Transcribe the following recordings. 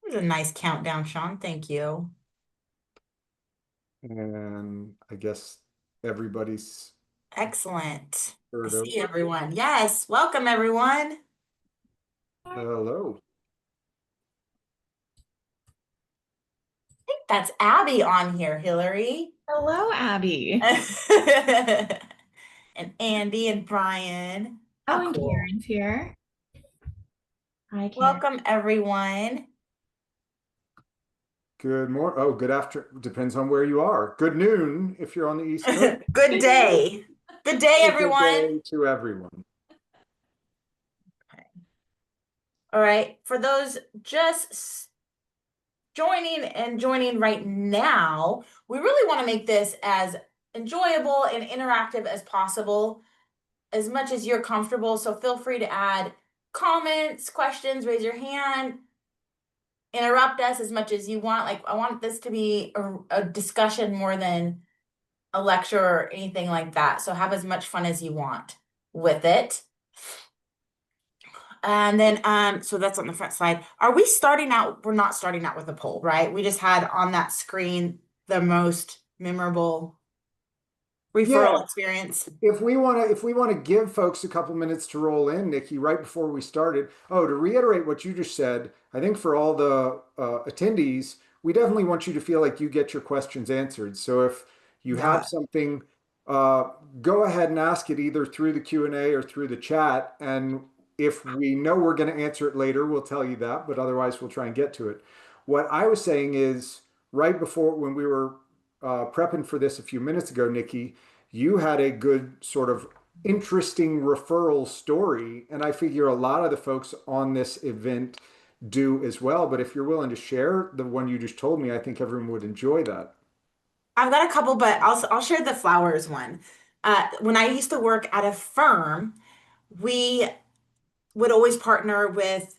It was a nice countdown, Sean. Thank you. And I guess everybody's Excellent. I heard see over. everyone. Yes. Welcome, everyone. I Hello. think that's Abby on here, Hillary. Hello, Abby. And Andy and Brian. Oh, How and cool. Karen's here. Hi, Karen. Welcome, everyone. Good morning. Oh, good after. Depends on where you are. Good noon if you're on the East Coast. Good day. Good day, Good everyone. day to everyone. Okay. All right. For those just joining right now, we really want to make this as enjoyable and interactive as possible, as much as you're comfortable. So feel free to add comments, questions, raise your hand, interrupt us as much as you want. Like, I want this to be a discussion more than a lecture or anything like that. So have as much fun as you want with it. And then, so that's on the front slide. Are we starting out? We're not starting out with a poll, right? We just had on that screen the most memorable Yeah, referral experience. if we want to give folks a couple minutes to roll in, Nikki, right before we started. Oh, to reiterate what you just said, I think for all the attendees, we definitely want you to feel like you get your questions answered. So if you have Yeah. something, uh, go ahead and ask it either through the Q&A or through the chat. And if we know we're going to answer it later, we'll tell you that, but otherwise we'll try and get to it. What I was saying is right before when we were prepping for this a few minutes ago, Nikki, you had a good sort of interesting referral story. And I figure a lot of the folks on this event do as well. But if you're willing to share the one you just told me, I think everyone would enjoy that. I've got a couple, but I'll share the flowers one. When I used to work at a firm, we would always partner with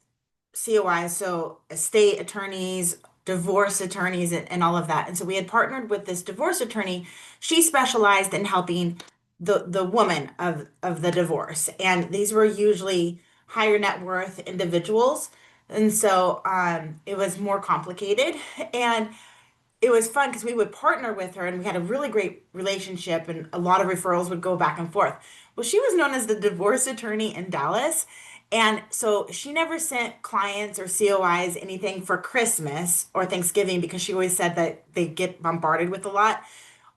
COIs, so estate attorneys, divorce attorneys, and all of that. And so we had partnered with this divorce attorney. She specialized in helping the woman of the divorce, and these were usually higher net worth individuals. And so it was more complicated. And it was fun because we would partner with her and we had a really great relationship and a lot of referrals would go back and forth. Well, she was known as the divorce attorney in Dallas. And so she never sent clients or COIs anything for Christmas or Thanksgiving because she always said that they get bombarded with a lot.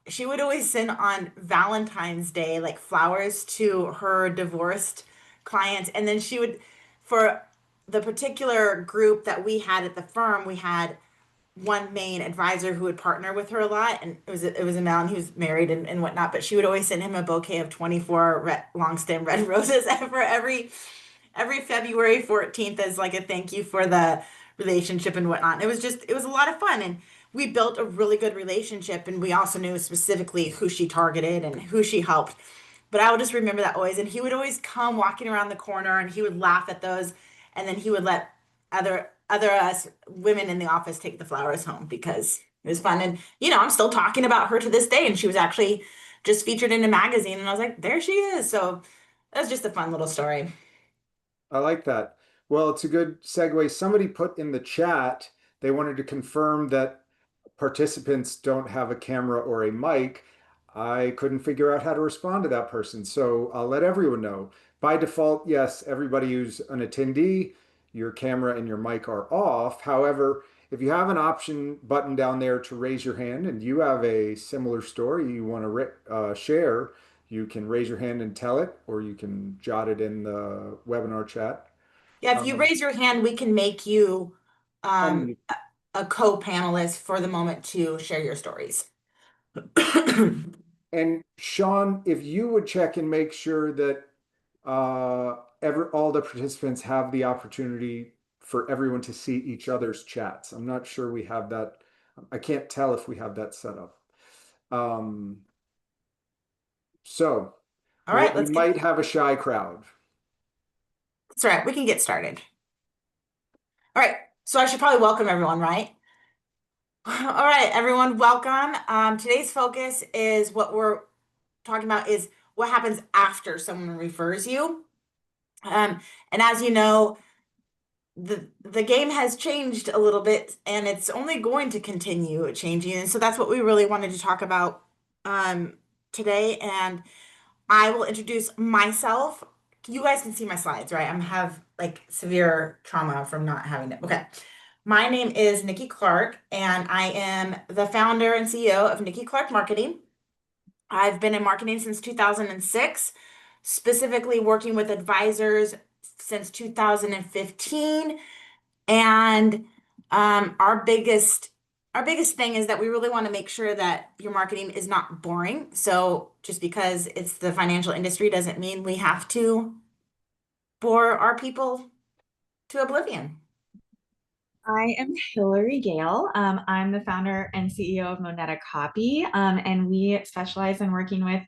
She would always send on Valentine's Day like flowers to her divorced clients. And then she would, for the particular group that we had at the firm, we had one main advisor who would partner with her a lot, and it was a man who was married and whatnot. But she would always send him a bouquet of 24 long stem red roses for every February 14th as like a thank you for the relationship and whatnot. And it was a lot of fun, and we built a really good relationship, and we also knew specifically who she targeted and who she helped. But I will just remember that always. And he would always come walking around the corner and he would laugh at those. And then he would let other us women in the office take the flowers home because it was fun. And I'm still talking about her to this day. And she was actually just featured in a magazine. And I was like, there she is. So that's just a fun little story. I like that. Well, it's a good segue. Somebody put in the chat, they wanted to confirm that participants don't have a camera or a mic. I couldn't figure out how to respond to that person. So I'll let everyone know. By default, yes, everybody who's an attendee, your camera and your mic are off. However, if you have an option button down there to raise your hand and you have a similar story you want to share, you can raise your hand and tell it, or you can jot it in the webinar chat. Yeah, if you Um, raise your hand, we can make you um, um, a co-panelist for the moment to share your stories. and Sean, if you would check and make sure that all the participants have the opportunity for everyone to see each other's chats. I'm not sure we have that. I can't tell if we have that set up. Um, so All right, we let's get might have a shy crowd. that's right. We can get started. All right. So I should probably welcome everyone, right? All right, everyone, welcome. Today's focus is what we're talking about is what happens after someone refers you. Um, and as you know, the game has changed a little bit, and it's only going to continue changing. And so that's what we really wanted to talk about um, today. And I will introduce myself. You guys can see my slides, right? I have like severe trauma from not having it. Okay. My name is Niki Clark, and I am the founder and CEO of Niki Clark Marketing. I've been in marketing since 2006, specifically working with advisors since 2015. And our biggest thing is that we really want to make sure that your marketing is not boring. So just because it's the financial industry doesn't mean we have to bore our people to oblivion. I am Hillary Gale. I'm the founder and CEO of Moneta Copy, and we specialize in working with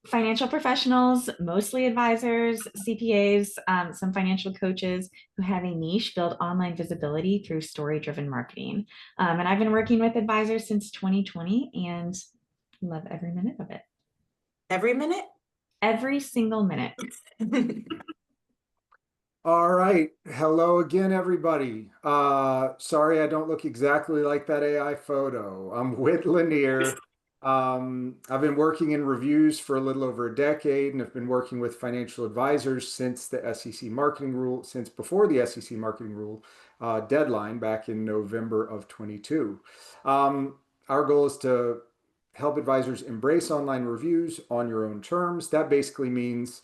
financial professionals, mostly advisors, CPAs, some financial coaches who have a niche, build online visibility through story-driven marketing. And I've been working with advisors since 2020 and love every minute of it. Every minute? Every single minute. All right. Hello again, everybody. Sorry I don't look exactly like that AI photo. I'm Whit Lanier. I've been working in reviews for a little over a decade and have been working with financial advisors since the SEC marketing rule, since before the SEC marketing rule deadline back in November of 22. Our goal is to help advisors embrace online reviews on your own terms. That basically means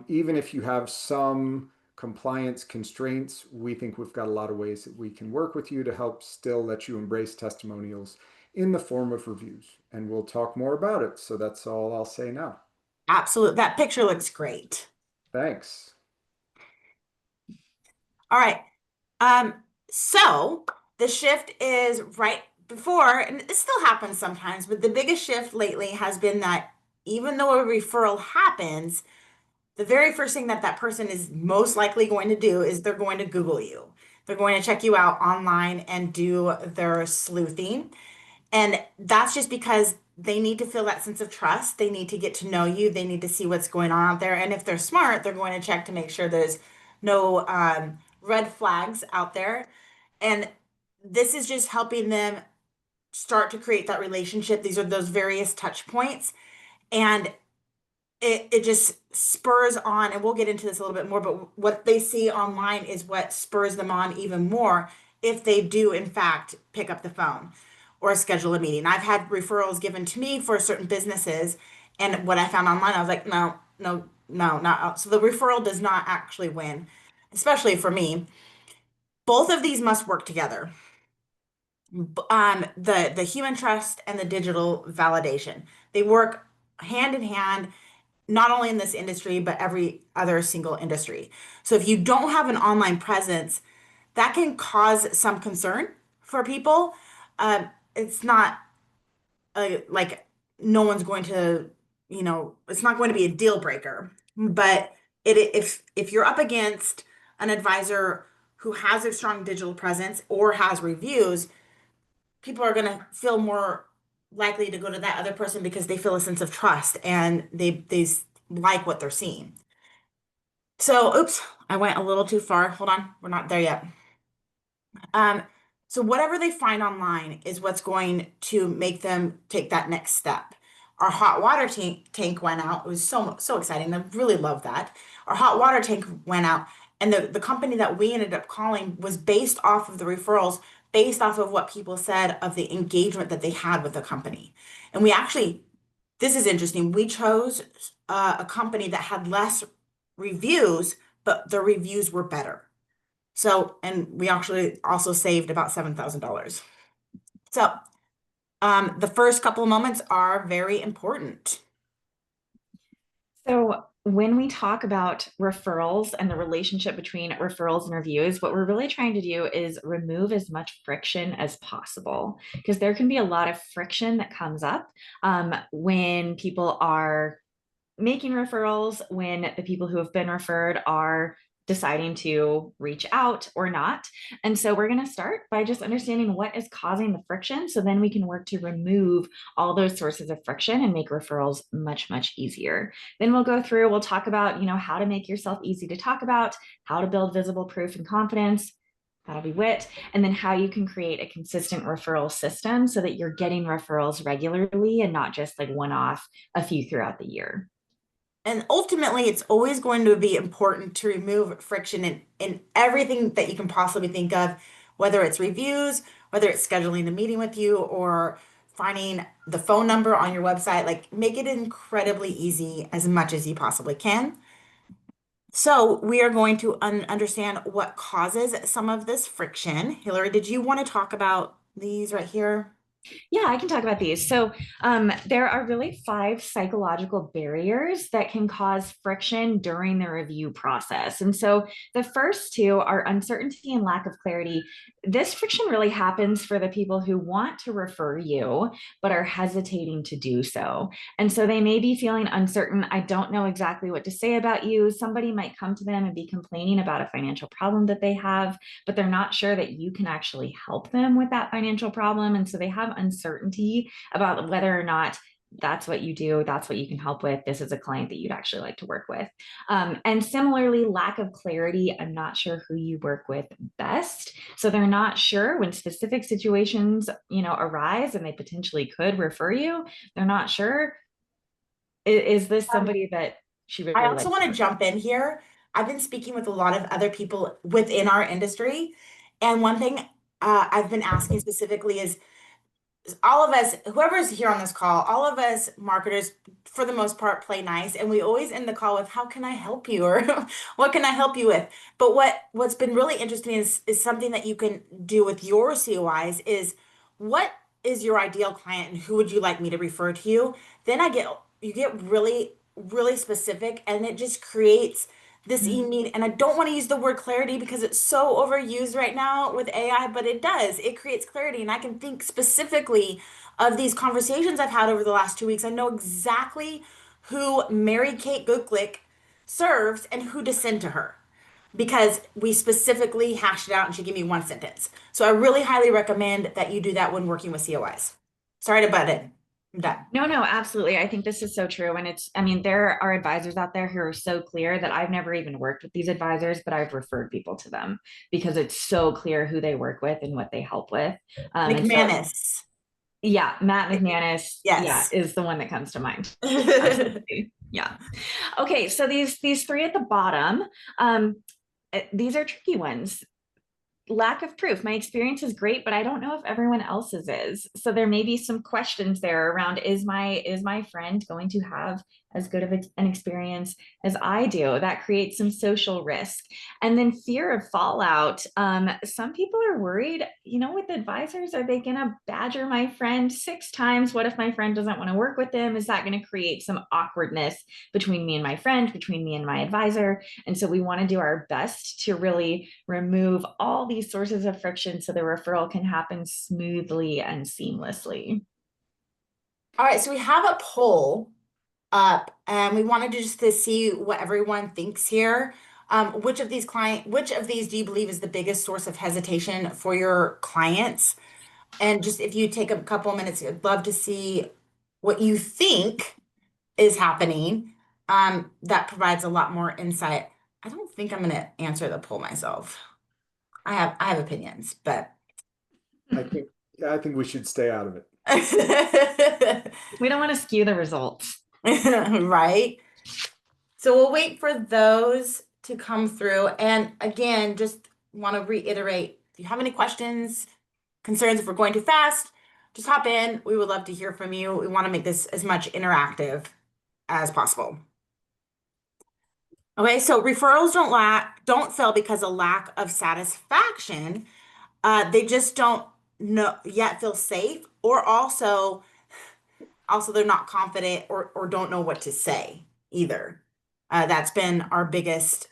even if you have some compliance constraints, we think we've got a lot of ways that we can work with you to help still let you embrace testimonials in the form of reviews. And we'll talk more about it. So that's all I'll say now. Absolutely. That picture looks great. Thanks. All right. Um, so the shift is right before, and it still happens sometimes, but the biggest shift lately has been that even though a referral happens, the very first thing that that person is most likely going to do is they're going to Google you. They're going to check you out online and do their sleuthing. And that's just because they need to feel that sense of trust. They need to get to know you. They need to see what's going on out there. And if they're smart, they're going to check to make sure there's no red flags out there. And this is just helping them start to create that relationship. These are those various touch points. And it just spurs on, and we'll get into this a little bit more, but what they see online is what spurs them on even more if they do in fact pick up the phone or schedule a meeting. I've had referrals given to me for certain businesses, and what I found online, I was like, no, no, no, not. So the referral does not actually win, especially for me. Both of these must work together. The human trust and the digital validation. They work hand in hand, not only in this industry, but every other single industry. So if you don't have an online presence, that can cause some concern for people. It's not like no one's going to, it's not going to be a deal breaker. But if you're up against an advisor who has a strong digital presence or has reviews, people are going to feel more likely to go to that other person because they feel a sense of trust and they like what they're seeing. So, oops, I went a little too far. Hold on, we're not there yet. Um, so whatever they find online is what's going to make them take that next step. Our hot water tank went out. It was so exciting. I really love that. Our hot water tank went out, and the company that we ended up calling was based off of the referrals, based off of what people said of the engagement that they had with the company. And we actually, this is interesting. We chose a company that had less reviews, but the reviews were better. So, and we actually also saved about $7,000. So, the first couple of moments are very important. So when we talk about referrals and the relationship between referrals and reviews, what we're really trying to do is remove as much friction as possible, because there can be a lot of friction that comes up when people are making referrals, when the people who have been referred are deciding to reach out or not. And so we're going to start by just understanding what is causing the friction. So then we can work to remove all those sources of friction and make referrals much, much easier. Then we'll go through, we'll talk about, how to make yourself easy to talk about, how to build visible proof and confidence. That'll be Whit. And then how you can create a consistent referral system so that you're getting referrals regularly and not just like one off a few throughout the year. And ultimately, it's always going to be important to remove friction in everything that you can possibly think of, whether it's reviews, whether it's scheduling a meeting with you, or finding the phone number on your website. Like, make it incredibly easy as much as you possibly can. So, we are going to understand what causes some of this friction. Hillary, did you want to talk about these right here? Yeah, I can talk about these. So, there are really 5 psychological barriers that can cause friction during the review process. And so, the first 2 are uncertainty and lack of clarity. This friction really happens for the people who want to refer you, but are hesitating to do so. And so, they may be feeling uncertain. I don't know exactly what to say about you. Somebody might come to them and be complaining about a financial problem that they have, but they're not sure that you can actually help them with that financial problem. And so they have uncertainty about whether or not that's what you do, that's what you can help with. This is a client that you'd actually like to work with. And similarly, lack of clarity. I'm not sure who you work with best. So they're not sure when specific situations, arise and they potentially could refer you. They're not sure. Is this Um, somebody that she I really also likes to want to work with? jump in here. I've been speaking with a lot of other people within our industry, and one thing I've been asking specifically is all of us, whoever's here on this call, all of us marketers, for the most part, play nice, and we always end the call with "How can I help you?" or "What can I help you with?" But what's been really interesting is something that you can do with your COIs is what is your ideal client and who would you like me to refer to you? Then you get really really specific, and it just creates this need. And I don't want to use the word clarity because it's so overused right now with AI, but it does. It creates clarity. And I can think specifically of these conversations I've had over the last 2 weeks. I know exactly who Mary Kate Goodclick serves and who to send to her because we specifically hashed it out and she gave me one sentence. So I really highly recommend that you do that when working with COIs. Sorry to butt in. I'm done. No, no, absolutely. I think this is so true. And there are advisors out there who are so clear that I've never even worked with these advisors, but I've referred people to them because it's so clear who they work with and what they help with. And so, McManus. yeah, Matt McManus, yeah, Yes. is the one that comes to mind. Absolutely. Yeah. Okay. So these 3 at the bottom, these are tricky ones. Lack of proof. My experience is great, but I don't know if everyone else's is. So there may be some questions there around is my friend going to have as good of an experience as I do? That creates some social risk. And then fear of fallout. Some people are worried, with advisors, are they gonna badger my friend 6 times? What if my friend doesn't want to work with them? Is that going to create some awkwardness between me and my friend, between me and my advisor? And so we want to do our best to really remove all these sources of friction so the referral can happen smoothly and seamlessly. All right, so we have a poll up, and we wanted to see what everyone thinks here. Which of these do you believe is the biggest source of hesitation for your clients? And just if you take a couple minutes, I'd love to see what you think is happening. That provides a lot more insight. I don't think I'm gonna answer the poll myself. I have opinions, but I think I think we should stay out of it. We don't want to skew the results. right. So we'll wait for those to come through. And again, just want to reiterate, if you have any questions, concerns, if we're going too fast, just hop in. We would love to hear from you. We want to make this as much interactive as possible. Okay, so referrals don't fail because of lack of satisfaction. They just don't know yet feel safe, or also they're not confident or don't know what to say either. That's been our biggest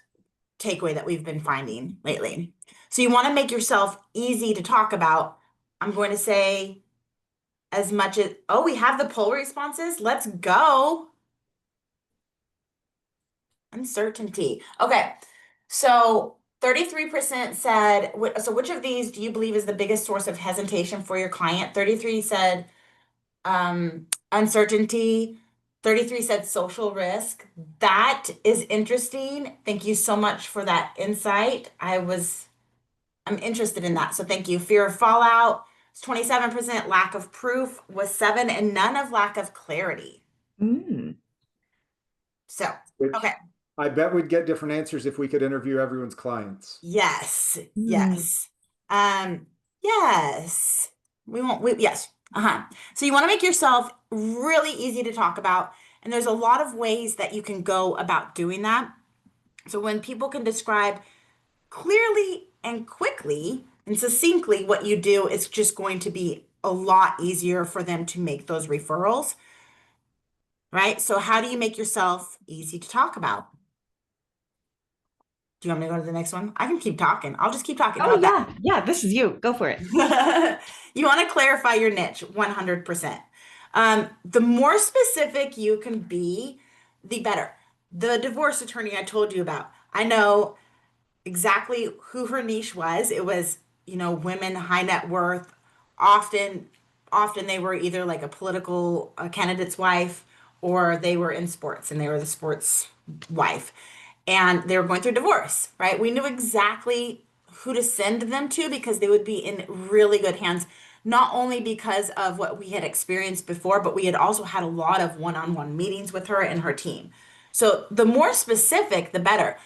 takeaway that we've been finding lately. So you want to make yourself easy to talk about. I'm going to say as much as, oh, we have the poll responses. Let's go. Uncertainty. Okay. So 33% said, so which of these do you believe is the biggest source of hesitation for your client? 33 said uncertainty. 33 said social risk. That is interesting. Thank you so much for that insight. I'm interested in that. So thank you. Fear of fallout. 27% lack of proof was 7 and none of lack of clarity. Mm. So, okay. Which I bet we'd get different answers if we could interview everyone's clients. Yes. Mm. Yes. Um, yes. Yes. Uh-huh. So you want to make yourself really easy to talk about. And there's a lot of ways that you can go about doing that. So when people can describe clearly and quickly and succinctly what you do, it's just going to be a lot easier for them to make those referrals, right? So how do you make yourself easy to talk about? Do you want me to go to the next one? I can keep talking. I'll just keep talking. How Oh about that? yeah, yeah, this is you. Go for it. You want to clarify your niche 100%. The more specific you can be, the better. The divorce attorney I told you about, I know exactly who her niche was. It was, women high net worth. Often, often they were either like a political candidate's wife or they were in sports and they were the sports wife. And they were going through divorce, right? We knew exactly who to send them to because they would be in really good hands, not only because of what we had experienced before, but we had also had a lot of one-on-one meetings with her and her team. So the more specific, the better.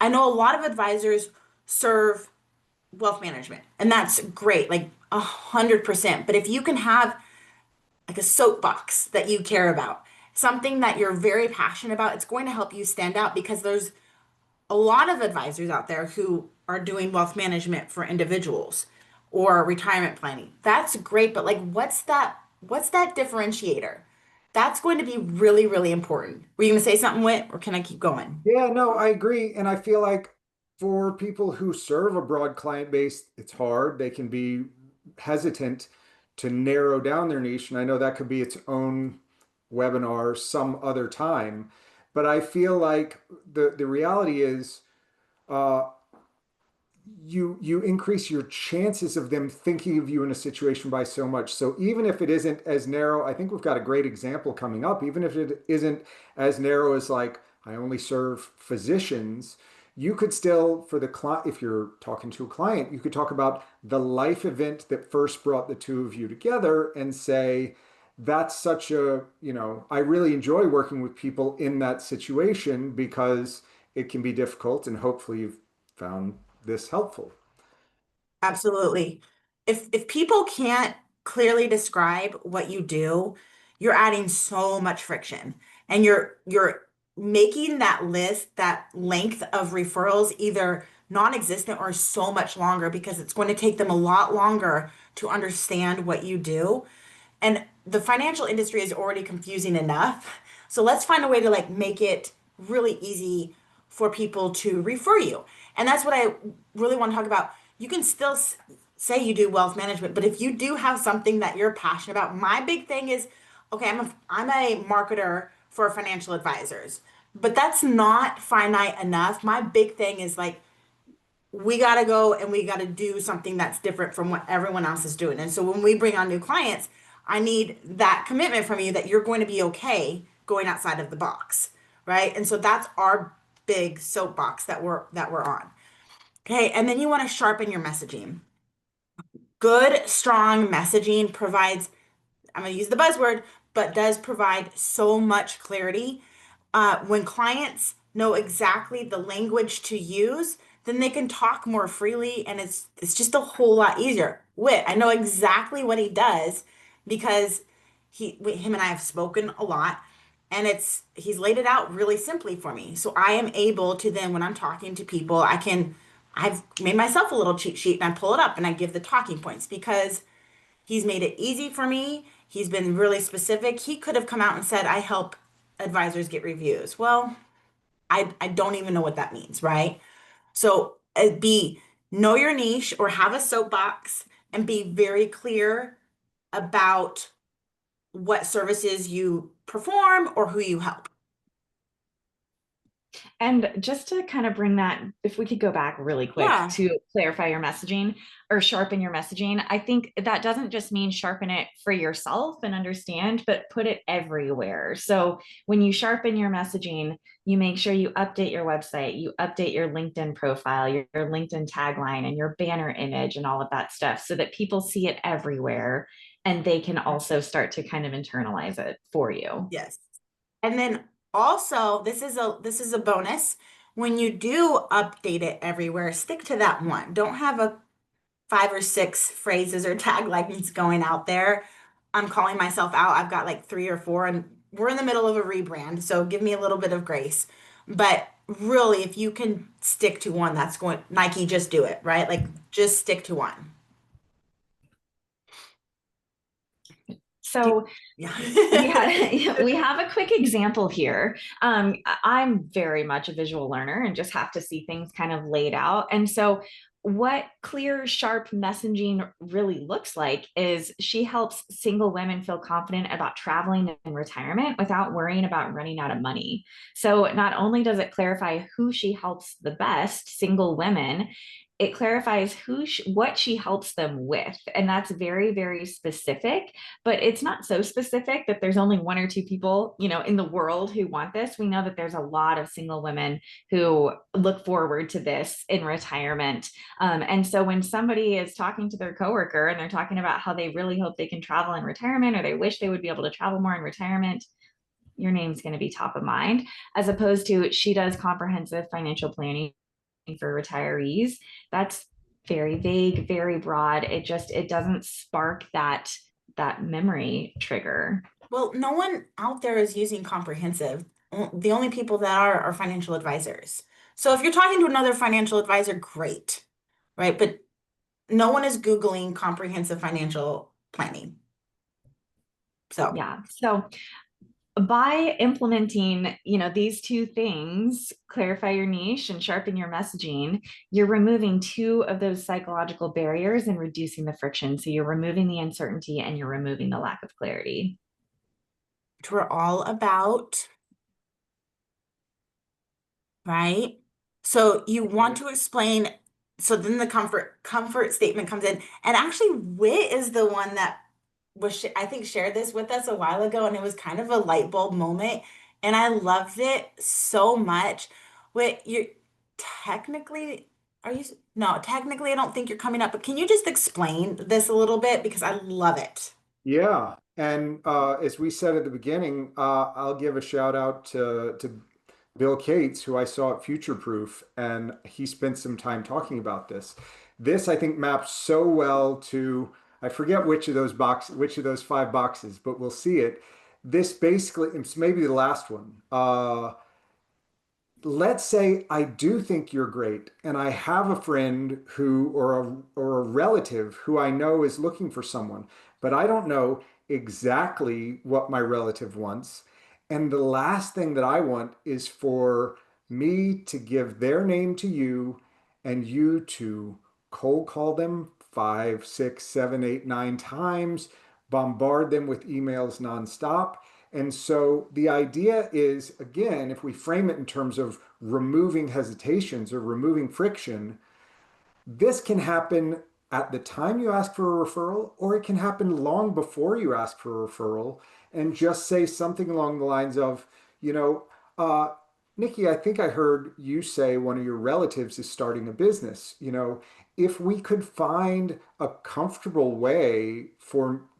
I know a lot of advisors serve wealth management, and that's great, like 100%. But if you can have like a soapbox that you care about, something that you're very passionate about, it's going to help you stand out because there's a lot of advisors out there who are doing wealth management for individuals or retirement planning. That's great, but like what's that differentiator? That's going to be really, really important. Were you going to say something, Whit, or can I keep going? Yeah, no, I agree. And I feel like for people who serve a broad client base, it's hard. They can be hesitant to narrow down their niche. And I know that could be its own webinar some other time. But I feel like the reality is uh, you increase your chances of them thinking of you in a situation by so much. So even if it isn't as narrow, I think we've got a great example coming up. Even if it isn't as narrow as like I only serve physicians, you could still for the client, if you're talking to a client, you could talk about the life event that first brought the two of you together and say, that's such a, I really enjoy working with people in that situation because it can be difficult and hopefully you've found this helpful. Absolutely. If people can't clearly describe what you do, you're adding so much friction and you're making that list, that length of referrals either non-existent or so much longer because it's going to take them a lot longer to understand what you do. And the financial industry is already confusing enough. So let's find a way to like make it really easy for people to refer you. And that's what I really want to talk about. You can still say you do wealth management, but if you do have something that you're passionate about, my big thing is, okay, I'm a marketer for financial advisors, but that's not finite enough. My big thing is like we got to go and we got to do something that's different from what everyone else is doing. And so when we bring on new clients, I need that commitment from you that you're going to be okay going outside of the box, right? And so that's our big soapbox that we're on. Okay, and then you want to sharpen your messaging. Good, strong messaging provides, I'm going to use the buzzword, but does provide so much clarity. When clients know exactly the language to use, then they can talk more freely, and it's just a whole lot easier. Whit, I know exactly what he does because him and I have spoken a lot, and he's laid it out really simply for me. So I am able to then, when I'm talking to people, I've made myself a little cheat sheet and I pull it up and I give the talking points because he's made it easy for me. He's been really specific. He could have come out and said, I help advisors get reviews. Well, I don't even know what that means, right? So know your niche or have a soapbox and be very clear about what services you perform or who you help. And just to kind of bring that, if we could go back really quick Yeah. to clarify your messaging or sharpen your messaging, I think that doesn't just mean sharpen it for yourself and understand, but put it everywhere. So when you sharpen your messaging, you make sure you update your website, you update your LinkedIn profile, your LinkedIn tagline, and your banner image, and all of that stuff so that people see it everywhere and they can also start to kind of internalize it for you. Yes. And then also, this is a bonus. When you do update it everywhere, stick to that one. Don't have a 5 or 6 phrases or taglines going out there. I'm calling myself out. I've got like 3 or 4, and we're in the middle of a rebrand, so give me a little bit of grace. But really, if you can stick to one, that's going, Nike, just do it, right? Like just stick to one. Do So we yeah. have we have a quick example here. I'm very much a visual learner and just have to see things kind of laid out. And so what clear, sharp messaging really looks like is she helps single women feel confident about traveling in retirement without worrying about running out of money. So not only does it clarify who she helps the best, single women, it clarifies what she helps them with. And that's very, very specific, but it's not so specific that there's only 1 or 2 people, in the world who want this. We know that there's a lot of single women who look forward to this in retirement. And so when somebody is talking to their coworker and they're talking about how they really hope they can travel in retirement or they wish they would be able to travel more in retirement, your name's going to be top of mind, as opposed to she does comprehensive financial planning for retirees. That's very vague, very broad. It doesn't spark that memory trigger. Well, no one out there is using comprehensive. The only people that are financial advisors. So if you're talking to another financial advisor, great, right? But no one is Googling comprehensive financial planning. So Yeah. So by implementing, these 2 things, clarify your niche and sharpen your messaging, you're removing 2 of those psychological barriers and reducing the friction. So you're removing the uncertainty and you're removing the lack of clarity. which we're all about, right? So you want to explain, so then the comfort statement comes in. And actually, Wit is the one that I think shared this with us a while ago, and it was kind of a light bulb moment. And I loved it so much. Wit, you're technically, are you, no, technically, I don't think you're coming up, but can you just explain this a little bit? Because I love it. Yeah, and as we said at the beginning, I'll give a shout out to Bill Cates, who I saw at Future Proof, and he spent some time talking about this. This, I think, maps so well to, I forget which of those 5 boxes, but we'll see it. This basically, it's maybe the last one. Let's say I do think you're great, and I have a friend who or a relative who I know is looking for someone, but I don't know exactly what my relative wants. And the last thing that I want is for me to give their name to you and you to cold call them 5, 6, 7, 8, 9 times, bombard them with emails nonstop. And so the idea is, again, if we frame it in terms of removing hesitations or removing friction, this can happen at the time you ask for a referral, or it can happen long before you ask for a referral, and just say something along the lines of, you know, uh, Nikki, I think I heard you say one of your relatives is starting a business. If we could find a comfortable way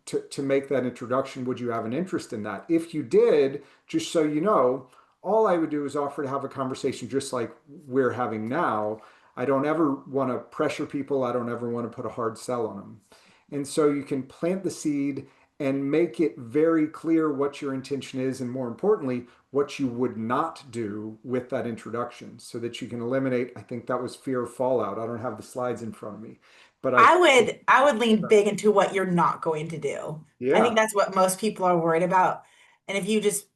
to make that introduction, would you have an interest in that? If you did, just so you know, all I would do is offer to have a conversation just like we're having now. I don't ever want to pressure people. I don't ever want to put a hard sell on them. And so you can plant the seed and make it very clear what your intention is, and more importantly, what you would not do with that introduction so that you can eliminate. I think that was fear of fallout. I don't have the slides in front of me, but I would lean big into what you're not going to do. I think yeah. that's what most people are worried about. And if you just,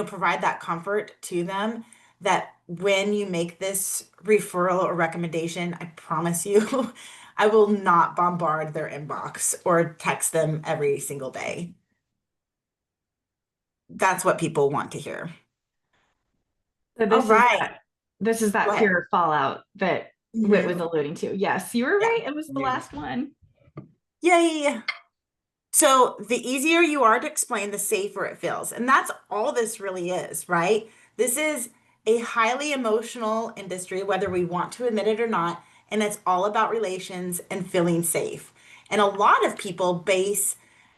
provide that comfort to them that when you make this referral or recommendation, I promise you, I will not bombard their inbox or text them every single day. That's what people want to hear. So All this is right. This is Go that ahead. fear of fallout that Whit was Mhm. alluding to. Yes, you were Yeah. right. It was the last one. Yeah, yeah, yeah. So the easier you are to explain, the safer it feels. And that's all this really is, right? This is a highly emotional industry, whether we want to admit it or not. And it's all about relations and feeling safe. And a lot of people base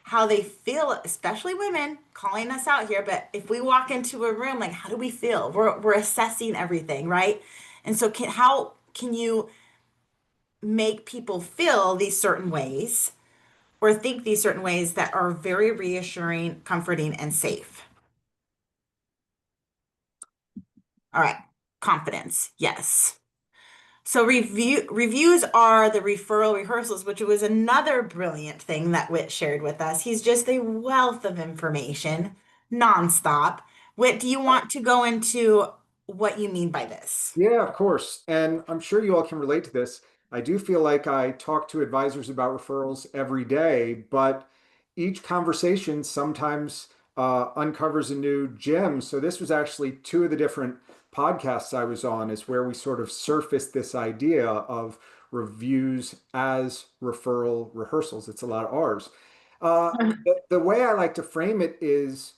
how they feel, especially women, calling us out here. But if we walk into a room, like, how do we feel? We're assessing everything, right? And so how can you make people feel these certain ways or think these certain ways that are very reassuring, comforting, and safe? All right, confidence, yes. So reviews are the referral rehearsals, which was another brilliant thing that Whit shared with us. He's just a wealth of information, nonstop. Whit, do you want to go into what you mean by this? Yeah, of course. And I'm sure you all can relate to this. I do feel like I talk to advisors about referrals every day, but each conversation sometimes uncovers a new gem. So this was actually two of the different podcasts I was on, is where we sort of surfaced this idea of reviews as referral rehearsals. It's a lot of R's. The way I like to frame it is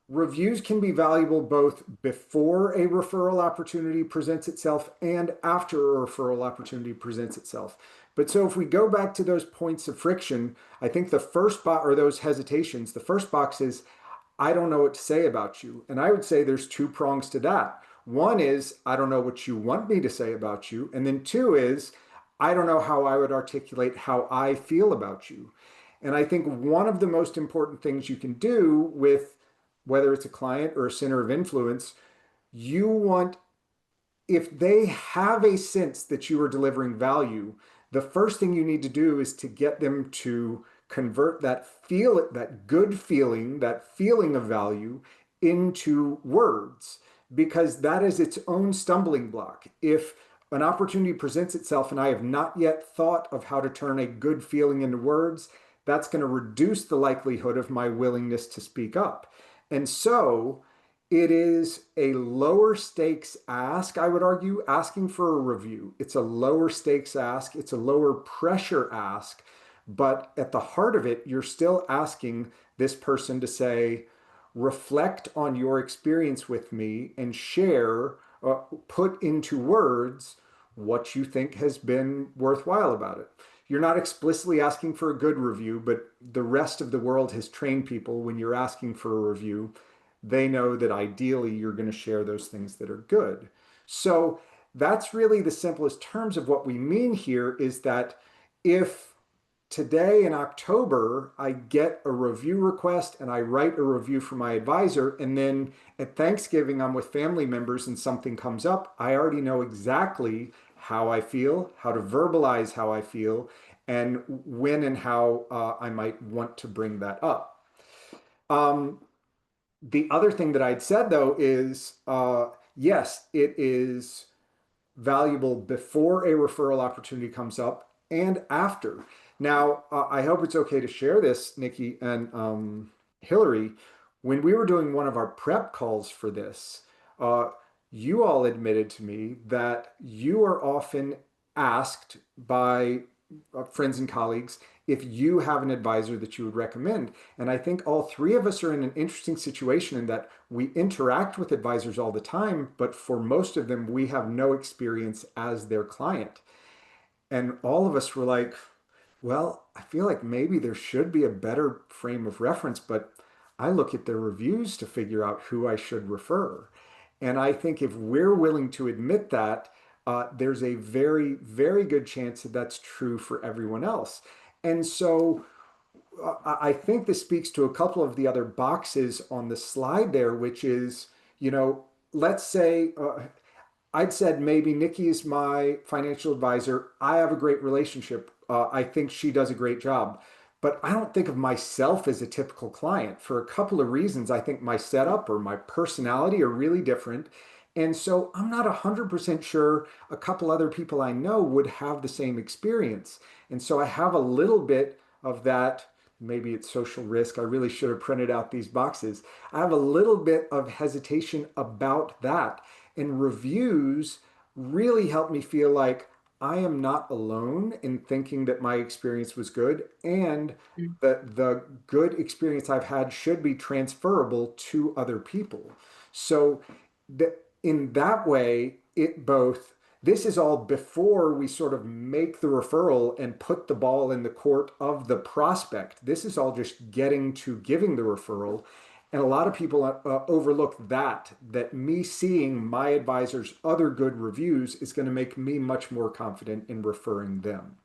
reviews can be valuable both before a referral opportunity presents itself and after a referral opportunity presents itself. But so if we go back to those points of friction, I think the first box, or those hesitations, the first box is, I don't know what to say about you. And I would say there's two prongs to that. One is, I don't know what you want me to say about you. And then two is, I don't know how I would articulate how I feel about you. And I think one of the most important things you can do with whether it's a client or a center of influence, you want, if they have a sense that you are delivering value, the first thing you need to do is to get them to convert that good feeling, that feeling of value into words, because that is its own stumbling block. If an opportunity presents itself and I have not yet thought of how to turn a good feeling into words, that's going to reduce the likelihood of my willingness to speak up. And so it is a lower stakes ask, I would argue, asking for a review. It's a lower stakes ask, it's a lower pressure ask, but at the heart of it, you're still asking this person to say, reflect on your experience with me and share, put into words what you think has been worthwhile about it. You're not explicitly asking for a good review, but the rest of the world has trained people when you're asking for a review, they know that ideally you're going to share those things that are good. So that's really the simplest terms of what we mean here, is that if today in October I get a review request and I write a review for my advisor, and then at Thanksgiving I'm with family members and something comes up, I already know exactly how I feel, how to verbalize how I feel, and when and how I might want to bring that up. Um, the other thing that I'd said though is, yes, it is valuable before a referral opportunity comes up and after. Now, I hope it's okay to share this, Nikki and Hillary. When we were doing one of our prep calls for this, uh, you all admitted to me that you are often asked by friends and colleagues if you have an advisor that you would recommend. And I think all three of us are in an interesting situation in that we interact with advisors all the time, but for most of them, we have no experience as their client. And all of us were like, well, I feel like maybe there should be a better frame of reference, but I look at their reviews to figure out who I should refer. And I think if we're willing to admit that, there's a very, very good chance that that's true for everyone else. And so I think this speaks to a couple of the other boxes on the slide there, which is, you know, let's say I'd said maybe Nikki is my financial advisor. I have a great relationship. I think she does a great job. But I don't think of myself as a typical client for a couple of reasons. I think my setup or my personality are really different. And so I'm not 100% sure a couple other people I know would have the same experience. And so I have a little bit of that. Maybe it's social risk. I really should have printed out these boxes. I have a little bit of hesitation about that. In reviews, really helped me feel like I am not alone in thinking that my experience was good and that the good experience I've had should be transferable to other people. So that in that way, it both this is all before we sort of make the referral and put the ball in the court of the prospect. This is all just getting to giving the referral. And a lot of people overlook that me seeing my advisor's other good reviews is going to make me much more confident in referring them.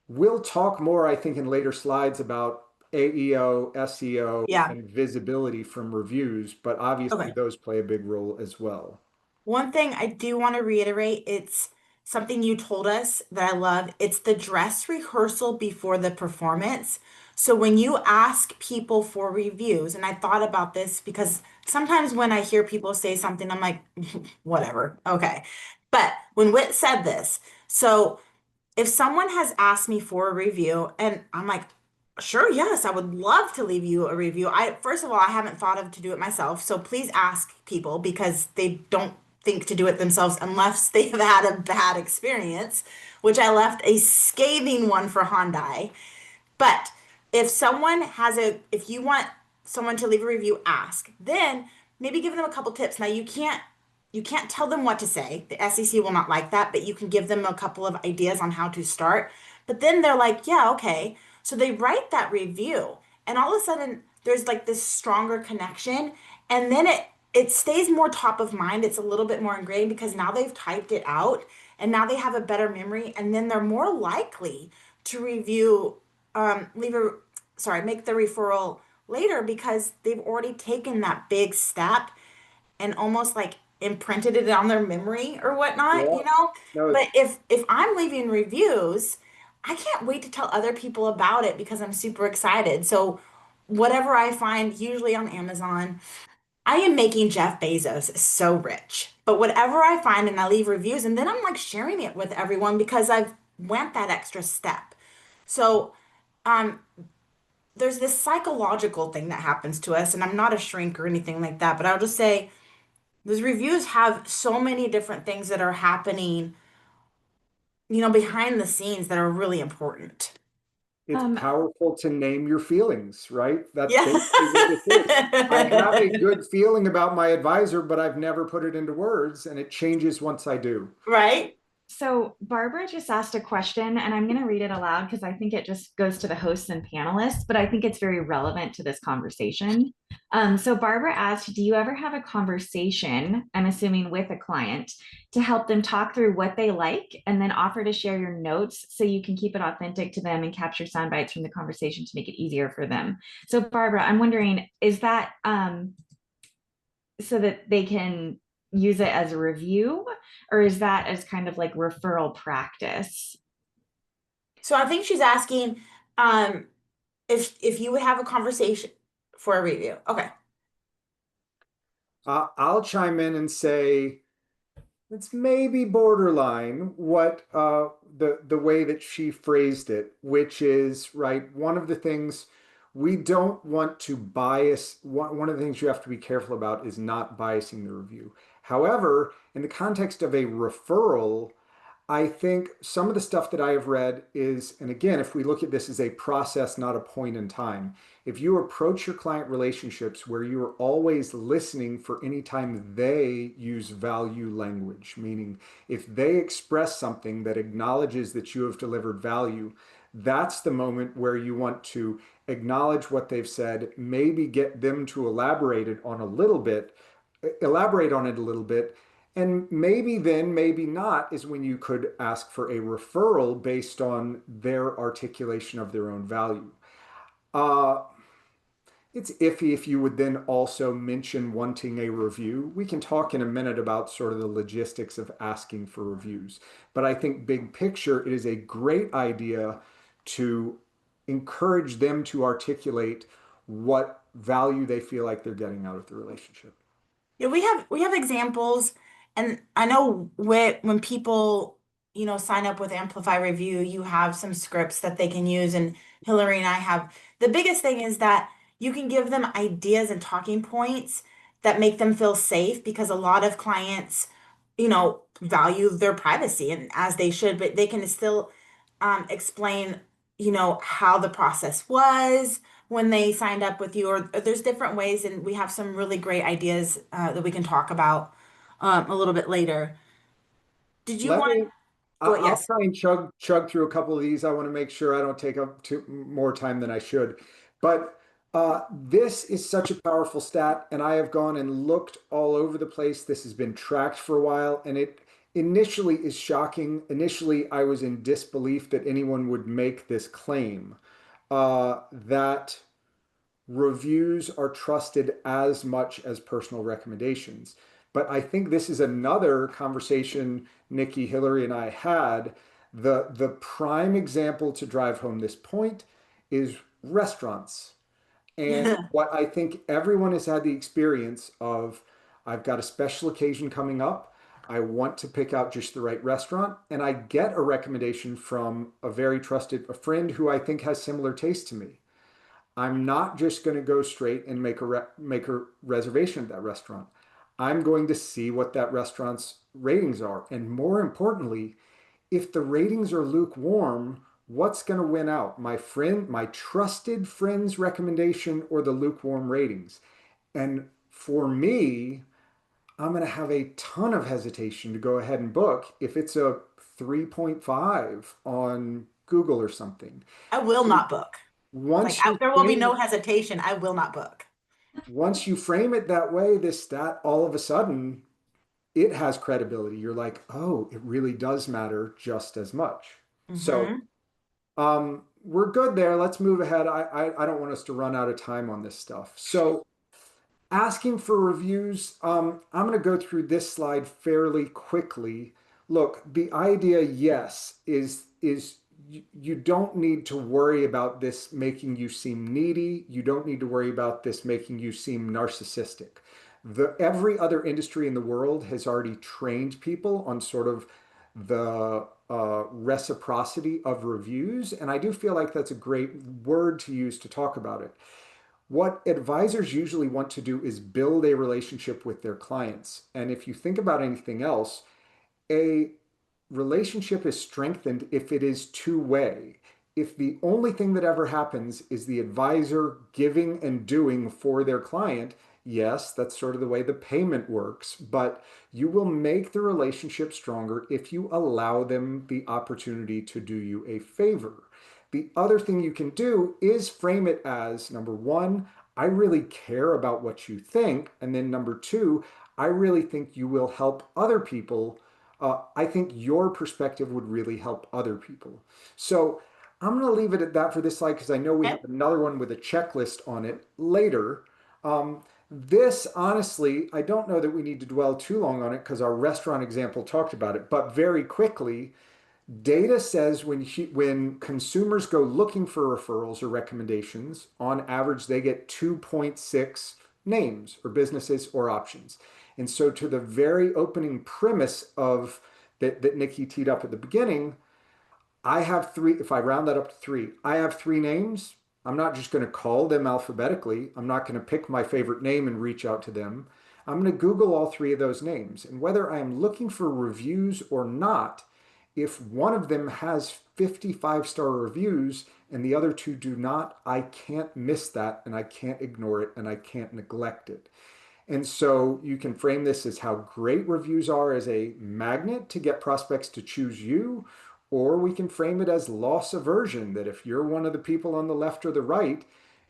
We'll talk more, I think, in later slides about AEO, SEO, Yeah. and visibility from reviews, but obviously Okay. those play a big role as well. One thing I do want to reiterate, it's something you told us that I love. It's the dress rehearsal before the performance. So when you ask people for reviews, and I thought about this because sometimes when I hear people say something, I'm like, whatever, okay. But when Whit said this, so if someone has asked me for a review and I'm like, sure, yes, I would love to leave you a review. First of all, I haven't thought of to do it myself. So please ask people because they don't think to do it themselves unless they've had a bad experience, which I left a scathing one for Hyundai. But if you want someone to leave a review, ask. Then maybe give them a couple tips. Now you can't tell them what to say. The SEC will not like that, but you can give them a couple of ideas on how to start. But then they're like, yeah, okay. So they write that review, and all of a sudden there's like this stronger connection, and then it stays more top of mind. It's a little bit more ingrained because now they've typed it out and now they have a better memory, and then they're more likely to leave a, sorry, make the referral later because they've already taken that big step and almost like imprinted it on their memory or whatnot, Yeah. you know? No, But if I'm leaving reviews, I can't wait to tell other people about it because I'm super excited. So whatever I find, usually on Amazon, I am making Jeff Bezos so rich. But whatever I find and I leave reviews and then I'm like sharing it with everyone because I've went that extra step. So um there's this psychological thing that happens to us, and I'm not a shrink or anything like that, but I'll just say those reviews have so many different things that are happening, behind the scenes that are really important. it's Um, powerful to name your feelings, right? That's Yeah. basically what this is. I have a good feeling about my advisor, but I've never put it into words, and it changes once I do. Right? So Barbara just asked a question, and I'm going to read it aloud because I think it just goes to the hosts and panelists, but I think it's very relevant to this conversation. So Barbara asked, do you ever have a conversation, I'm assuming with a client, to help them talk through what they like and then offer to share your notes so you can keep it authentic to them and capture sound bites from the conversation to make it easier for them? So Barbara, I'm wondering, is that so that they can use it as a review, or is that as kind of like referral practice? So I think she's asking um if you would have a conversation for a review. Okay. I'll chime in and say it's maybe borderline what the way that she phrased it, which is right. One of the things we don't want to bias. One of the things you have to be careful about is not biasing the review. However, in the context of a referral, I think some of the stuff that I have read is, and again, if we look at this as a process, not a point in time, if you approach your client relationships where you are always listening for any time they use value language, meaning if they express something that acknowledges that you have delivered value, that's the moment where you want to acknowledge what they've said, maybe get them to elaborate on it a little bit, and maybe then, maybe not, is when you could ask for a referral based on their articulation of their own value. Uh, it's iffy if you would then also mention wanting a review. We can talk in a minute about sort of the logistics of asking for reviews. But I think big picture, it is a great idea to encourage them to articulate what value they feel like they're getting out of the relationship. Yeah, we have examples, and I know when people, sign up with Amplify Review, you have some scripts that they can use, and Hillary and I have. The biggest thing is that you can give them ideas and talking points that make them feel safe because a lot of clients value their privacy and as they should, but they can still explain, how the process was when they signed up with you, or there's different ways, and we have some really great ideas that we can talk about a little bit later. Did you Let want me, go? I'll Yes. try and chug through a couple of these. I want to make sure I don't take up too more time than I should. But this is such a powerful stat, and I have gone and looked all over the place. This has been tracked for a while, and it initially is shocking. Initially, I was in disbelief that anyone would make this claim, that reviews are trusted as much as personal recommendations. But I think this is another conversation Niki, Hillary, and I had. The prime example to drive home this point is restaurants. And what I think everyone has had the experience of, I've got a special occasion coming up. I want to pick out just the right restaurant, and I get a recommendation from a very trusted a friend who I think has similar taste to me. I'm not just going to go straight and make a reservation at that restaurant. I'm going to see what that restaurant's ratings are. And more importantly, if the ratings are lukewarm, what's going to win out? My trusted friend's recommendation or the lukewarm ratings? And for me, I'm going to have a ton of hesitation to go ahead and book if it's a 3.5 on Google or something. I will So not book. Like once you there will be frame no hesitation. I will not book. once you frame it that way, this stat all of a sudden it has credibility. You're like, oh, it really does matter just as much. So Hmm. we're good there. Let's move ahead. I don't want us to run out of time on this stuff. So asking for reviews, I'm going to go through this slide fairly quickly. Look, the idea, yes, is you don't need to worry about this making you seem needy. You don't need to worry about this making you seem narcissistic. Every other industry in the world has already trained people on sort of the reciprocity of reviews, and I do feel like that's a great word to use to talk about it. What advisors usually want to do is build a relationship with their clients. And if you think about anything else, a relationship is strengthened if it is two-way. If the only thing that ever happens is the advisor giving and doing for their client, yes, that's sort of the way the payment works, but you will make the relationship stronger if you allow them the opportunity to do you a favor. The other thing you can do is frame it as number one, I really care about what you think. And then number two, I really think you will help other people. I think your perspective would really help other people. So I'm going to leave it at that for this slide because I know we have Okay. another one with a checklist on it later. This, honestly, I don't know that we need to dwell too long on it because our restaurant example talked about it, but very quickly, data says when consumers go looking for referrals or recommendations, on average, they get 2.6 names or businesses or options. And so to the very opening premise of that Niki teed up at the beginning, I have three, if I round that up to three, I have three names. I'm not just going to call them alphabetically. I'm not going to pick my favorite name and reach out to them. I'm going to Google all three of those names. And whether I am looking for reviews or not, if one of them has 55-star reviews and the other two do not, I can't miss that and I can't ignore it and I can't neglect it. And so you can frame this as how great reviews are as a magnet to get prospects to choose you, or we can frame it as loss aversion, that if you're one of the people on the left or the right,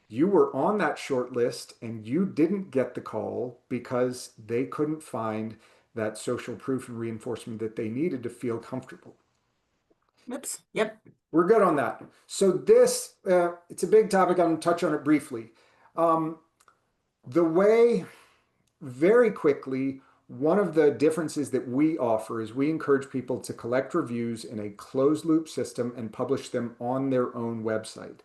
you were on that short list and you didn't get the call because they couldn't find that social proof and reinforcement that they needed to feel comfortable. Oops. Yep. We're good on that. So this, it's a big topic. I'm going to touch on it briefly. Um, the way very quickly, one of the differences that we offer is we encourage people to collect reviews in a closed loop system and publish them on their own website.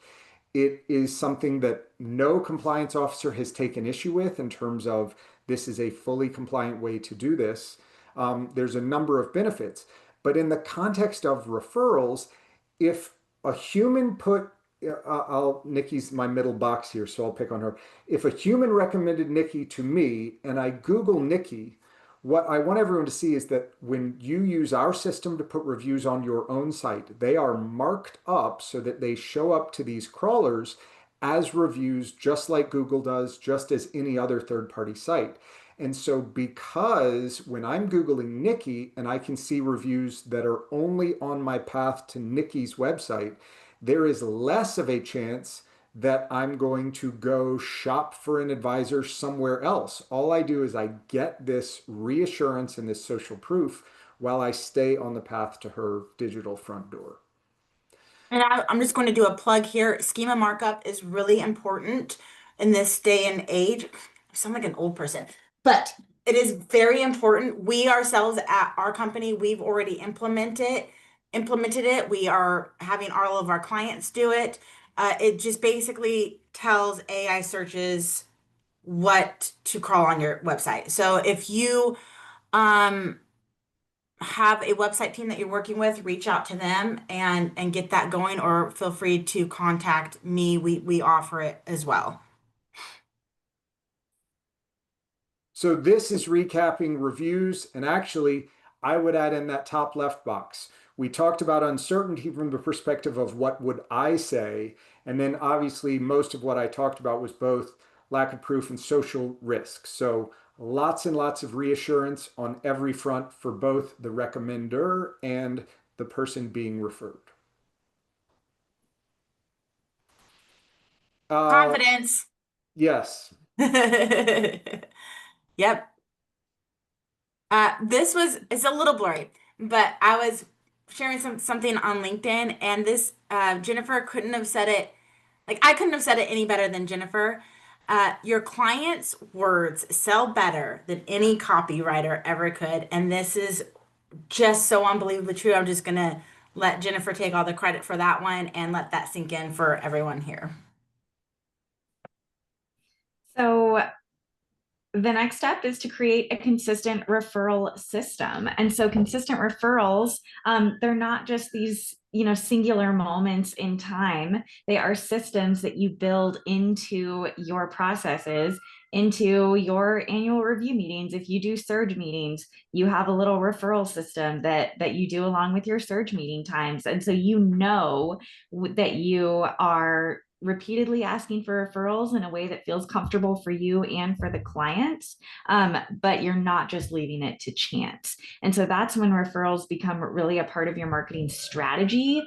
It is something that no compliance officer has taken issue with in terms of this is a fully compliant way to do this. There's a number of benefits. But in the context of referrals, if a human put, Niki's my middle box here, so I'll pick on her. If a human recommended Niki to me and I Google Niki, what I want everyone to see is that when you use our system to put reviews on your own site, they are marked up so that they show up to these crawlers as reviews, just like Google does, just as any other third-party site. And so, because when I'm Googling Nikki and I can see reviews that are only on my path to Nikki's website, there is less of a chance that I'm going to go shop for an advisor somewhere else. All I do is I get this reassurance and this social proof while I stay on the path to her digital front door. And I'm just going to do a plug here. Schema markup is really important in this day and age. I sound like an old person, but it is very important. We ourselves at our company, we've already implemented it. We are having all of our clients do it. It just basically tells AI searches what to crawl on your website. So if you um have a website team that you're working with, reach out to them and get that going, or feel free to contact me. We offer it as well. So this is recapping reviews, and actually, I would add in that top left box. We talked about uncertainty from the perspective of what would I say, and then obviously most of what I talked about was both lack of proof and social risk. So lots and lots of reassurance on every front for both the recommender and the person being referred. Uh, Confidence. yes. Yep. This was it's a little blurry, but I was sharing something on LinkedIn, and this Jennifer couldn't have said it like I couldn't have said it any better than Jennifer. Your client's words sell better than any copywriter ever could, and this is just so unbelievably true. I'm just gonna let Jennifer take all the credit for that one and let that sink in for everyone here. So the next step is to create a consistent referral system. And so consistent referrals, they're not just these, singular moments in time. They are systems that you build into your processes, into your annual review meetings. If you do surge meetings, you have a little referral system that you do along with your surge meeting times. And so that you are repeatedly asking for referrals in a way that feels comfortable for you and for the client, but you're not just leaving it to chance. And so that's when referrals become really a part of your marketing strategy,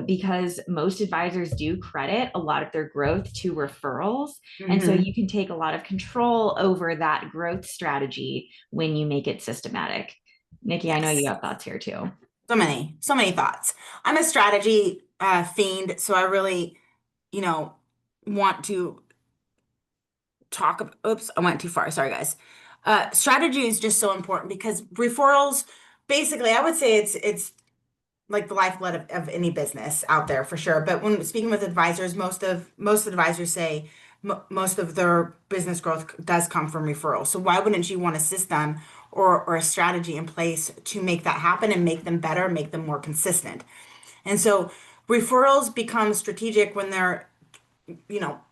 because most advisors do credit a lot of their growth to referrals. And so Hmm. you can take a lot of control over that growth strategy when you make it systematic. Nikki, I know you Yes. have thoughts here too. So many thoughts. I'm a strategy fiend, so I really, you know, want to oops, I went too far. Sorry, guys. Strategy is just so important because referrals, basically, I would say it's like the lifeblood of any business out there for sure. But when speaking with advisors, most advisors say most of their business growth does come from referrals. So why wouldn't you want a system or a strategy in place to make that happen and make them better, make them more consistent? And so referrals become strategic when they're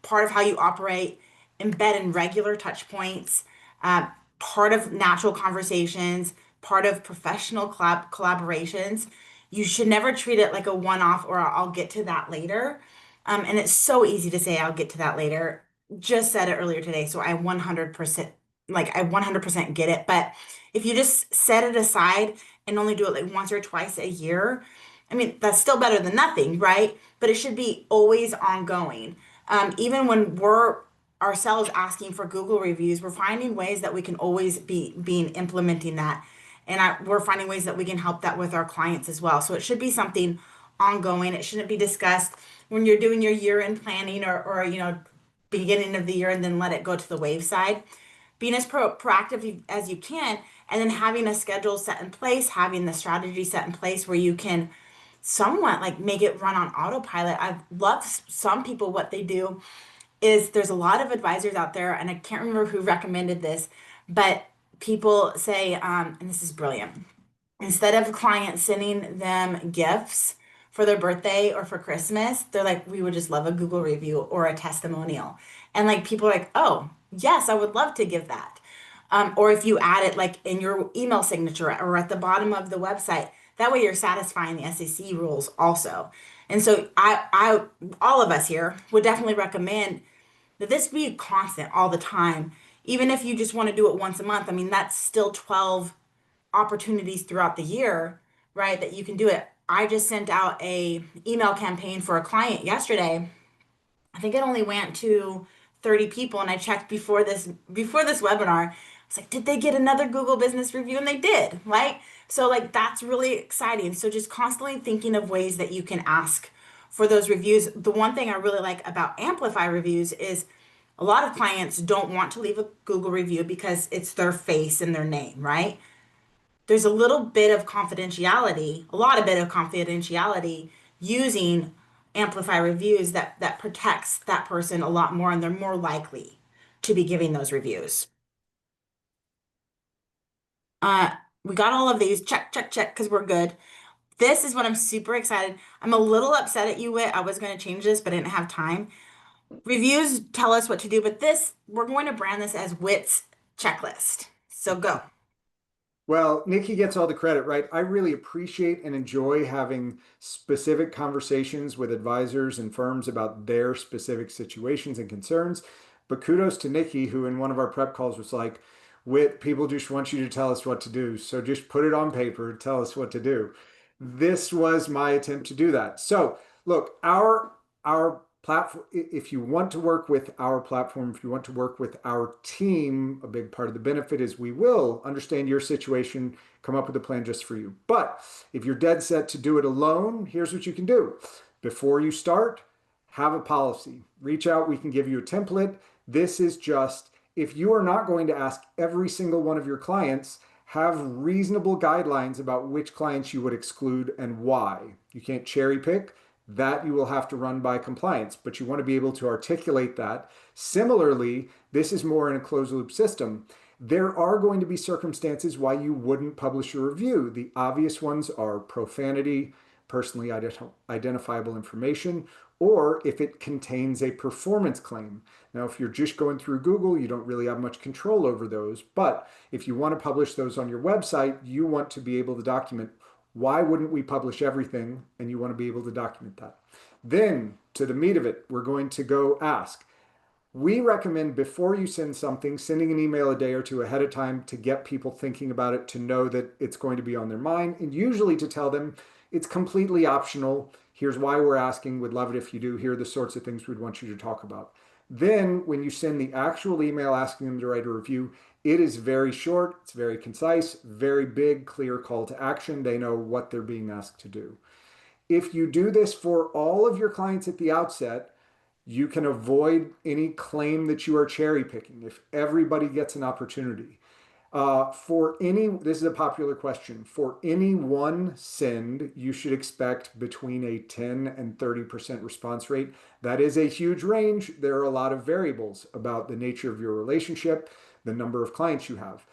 part of how you operate, embed in regular touch points, uh, part of natural conversations, part of professional collaborations. You should never treat it like a one-off or I'll get to that later. And it's so easy to say I'll get to that later. Just said it earlier today, so I 100% get it. But if you just set it aside and only do it like once or twice a year, I mean, that's still better than nothing, right? But it should be always ongoing. Even when we're ourselves asking for Google reviews, we're finding ways that we can always be being implementing that. And we're finding ways that we can help that with our clients as well. So it should be something ongoing. It shouldn't be discussed when you're doing your year-end planning or beginning of the year and then let it go to the wave side. Being as proactive as you can, and then having a schedule set in place, having the strategy set in place where you can somewhat like make it run on autopilot. I've loved some people what they do is there's a lot of advisors out there, and I can't remember who recommended this, but people say, and this is brilliant, instead of clients sending them gifts for their birthday or for Christmas, they're like, we would just love a Google review or a testimonial. And like people are like, oh, yes, I would love to give that. Or if you add it like in your email signature or at the bottom of the website, that way you're satisfying the SEC rules also. And so all of us here would definitely recommend that this be constant all the time. Even if you just want to do it once a month, I mean, that's still 12 opportunities throughout the year, right? That you can do it. I just sent out a email campaign for a client yesterday. I think it only went to 30 people, and I checked before this webinar. I was like, did they get another Google Business Review? And they did, right? So like that's really exciting. So just constantly thinking of ways that you can ask for those reviews. The one thing I really like about Amplify reviews is a lot of clients don't want to leave a Google review because it's their face and their name, right? There's a little bit of confidentiality, a lot of bit of confidentiality using Amplify reviews that protects that person a lot more, and they're more likely to be giving those reviews. Uh, we got all of these. Check, check, check, because we're good. This is what I'm super excited. I'm a little upset at you, Whit. I was going to change this, but I didn't have time. Reviews tell us what to do, but this, we're going to brand this as Whit's checklist. So go. Well, Nikki gets all the credit, right? I really appreciate and enjoy having specific conversations with advisors and firms about their specific situations and concerns. But kudos to Nikki, who in one of our prep calls was like, Whit, people just want you to tell us what to do. So just put it on paper, tell us what to do. This was my attempt to do that. So look, our platform, if you want to work with our platform, if you want to work with our team, a big part of the benefit is we will understand your situation, come up with a plan just for you. But if you're dead set to do it alone, here's what you can do. Before you start, have a policy. Reach out, we can give you a template. This is just, if you are not going to ask every single one of your clients, have reasonable guidelines about which clients you would exclude and why. You can't cherry pick. That you will have to run by compliance, but you want to be able to articulate that. Similarly, this is more in a closed loop system. There are going to be circumstances why you wouldn't publish a review. The obvious ones are profanity, personally identifiable information, or if it contains a performance claim. Now, if you're just going through Google, you don't really have much control over those. But if you want to publish those on your website, you want to be able to document why wouldn't we publish everything? And you want to be able to document that. Then, to the meat of it, we're going to go ask. We recommend before you send something, sending an email a day or two ahead of time to get people thinking about it, to know that it's going to be on their mind, and usually to tell them it's completely optional. Here's why we're asking. Would love it if you do. Here are the sorts of things we'd want you to talk about. Then, when you send the actual email asking them to write a review, it is very short, it's very concise, very big, clear call to action. They know what they're being asked to do. If you do this for all of your clients at the outset, you can avoid any claim that you are cherry picking if everybody gets an opportunity. This is a popular question. For any one send, you should expect between a 10 and 30% response rate. That is a huge range. There are a lot of variables about the nature of your relationship, the number of clients you have.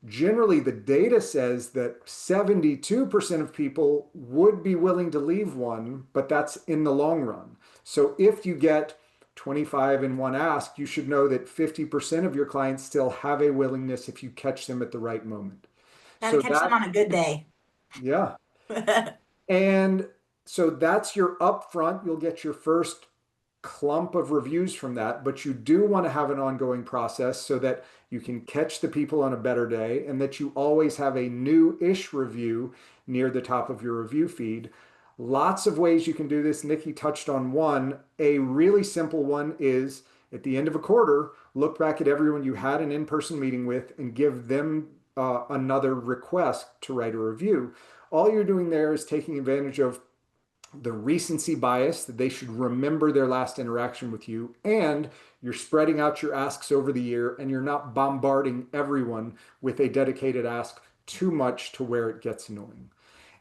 Generally, the data says that 72% of people would be willing to leave one, but that's in the long run. So if you get 25 in one ask, you should know that 50% of your clients still have a willingness if you catch them at the right moment. Gotta So catch them on a good day. yeah. And so that's your upfront. You'll get your first clump of reviews from that, but you do want to have an ongoing process so that you can catch the people on a better day and that you always have a new-ish review near the top of your review feed. Lots of ways you can do this. Nikki touched on one. A really simple one is at the end of a quarter, look back at everyone you had an in-person meeting with and give them another request to write a review. All you're doing there is taking advantage of the recency bias that they should remember their last interaction with you, and you're spreading out your asks over the year and you're not bombarding everyone with a dedicated ask too much to where it gets annoying.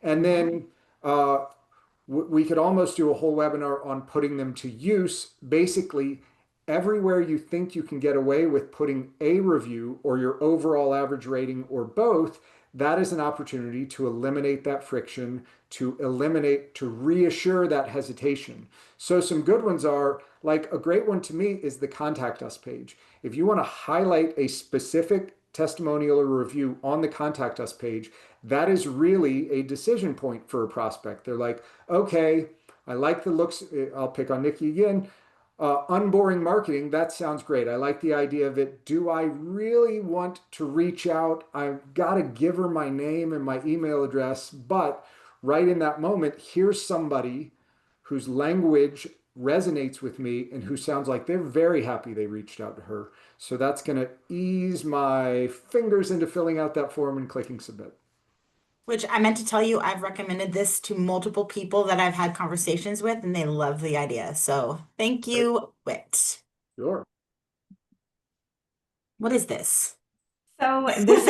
And then uh, we could almost do a whole webinar on putting them to use. Basically, everywhere you think you can get away with putting a review or your overall average rating or both, that is an opportunity to eliminate that friction, to reassure that hesitation. So some good ones are, like a great one to me is the contact us page. If you want to highlight a specific testimonial or review on the contact us page, that is really a decision point for a prospect. They're like, okay, I like the looks. I'll pick on Niki again. Unboring marketing, that sounds great. I like the idea of it. Do I really want to reach out? I've got to give her my name and my email address, but right in that moment, here's somebody whose language resonates with me and who sounds like they're very happy they reached out to her. So that's going to ease my fingers into filling out that form and clicking submit. Which I meant to tell you, I've recommended this to multiple people that I've had conversations with, and they love the idea. So thank Right? you, Whit. Sure. What is this? So this